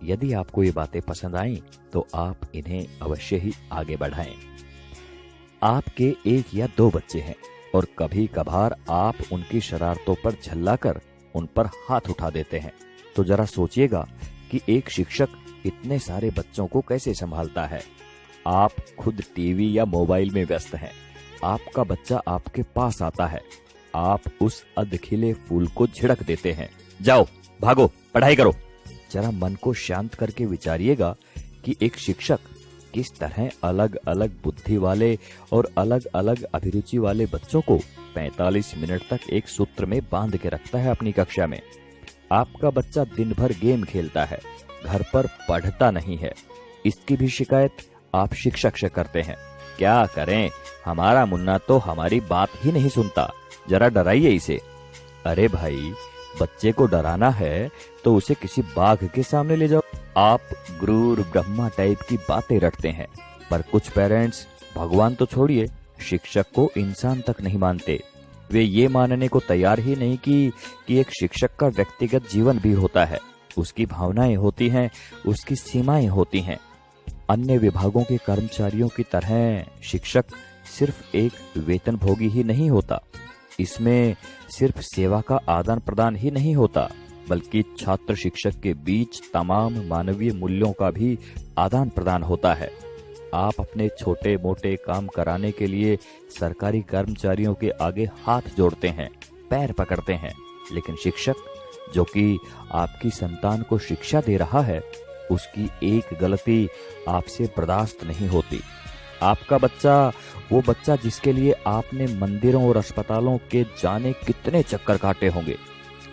यदि आपको ये बातें पसंद आईं तो आप इन्हें अवश्य ही आगे बढ़ाएं। आपके 1 या 2 बच्चे हैं और कभी कभार आप उनकी शरारतों पर झल्लाकर उन पर हाथ उठा देते हैं, तो जरा सोचिएगा कि एक शिक्षक इतने सारे बच्चों को कैसे संभालता है। आप खुद टीवी या मोबाइल में व्यस्त हैं, आपका बच्चा आपके पास आता है, आप उस अधखिले फूल को झिड़क देते हैं, जाओ भागो पढ़ाई करो। जरा मन को शांत करके विचारिएगा कि एक शिक्षक किस तरह अलग अलग बुद्धि वाले और अलग अलग अभिरुचि वाले बच्चों को 45 मिनट तक एक सूत्र में बांध के रखता है अपनी कक्षा में। आपका बच्चा दिन भर गेम खेलता है, घर पर पढ़ता नहीं है, इसकी भी शिकायत आप शिक्षक से करते हैं। क्या करें, हमारा मुन्ना तो हमारी बात ही नहीं सुनता, जरा डराइए इसे। अरे भाई, बच्चे को डराना है तो उसे किसी बाघ के सामने ले जाओ। आप गुरूर ब्रह्मा टाइप की बातें रटते हैं, पर कुछ पेरेंट्स भगवान तो छोड़िए, शिक्षक को इंसान तक नहीं मानते। वे ये मानने को तैयार ही नहीं कि एक शिक्षक का व्यक्तिगत जीवन भी होता है, उसकी भावनाएं होती हैं, उसकी सीमाएं होती हैं। अन्य विभागों के कर्मचारियों की तरह शिक्षक सिर्फ एक वेतनभोगी ही नहीं होता, इसमें सिर्फ सेवा का आदान प्रदान ही नहीं होता, बल्कि छात्र शिक्षक के बीच तमाम मानवीय मूल्यों का भी आदान प्रदान होता है। आप अपने छोटे मोटे काम कराने के लिए सरकारी कर्मचारियों के आगे हाथ जोड़ते हैं, पैर पकड़ते हैं, लेकिन शिक्षक जो कि आपकी संतान को शिक्षा दे रहा है, उसकी एक गलती आपसे बर्दाश्त नहीं होती। आपका बच्चा, वो बच्चा जिसके लिए आपने मंदिरों और अस्पतालों के जाने कितने चक्कर काटे होंगे,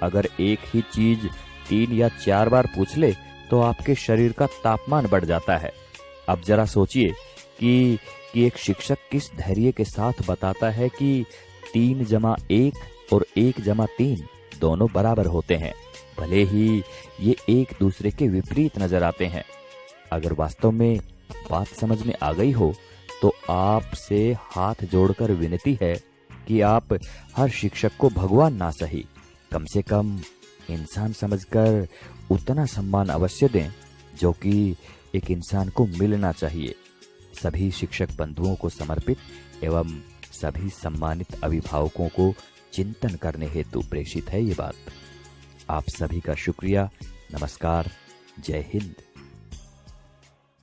अगर एक ही चीज 3 या 4 बार पूछ ले तो आपके शरीर का तापमान बढ़ जाता है। अब जरा सोचिए कि एक शिक्षक किस धैर्य के साथ बताता है कि 3 जमा 1 और 1 जमा 3 दोनों बराबर होते हैं, भले ही ये एक दूसरे के विपरीत नजर आते हैं। अगर वास्तव में बात समझ में आ गई हो तो आपसे हाथ जोड़कर विनती है कि आप हर शिक्षक को भगवान ना सही, कम से कम इंसान समझकर उतना सम्मान अवश्य दें जो कि एक इंसान को मिलना चाहिए। सभी शिक्षक बंधुओं को समर्पित एवं सभी सम्मानित अभिभावकों को चिंतन करने हेतु प्रेषित है ये बात। आप सभी का शुक्रिया। नमस्कार। जय हिंद।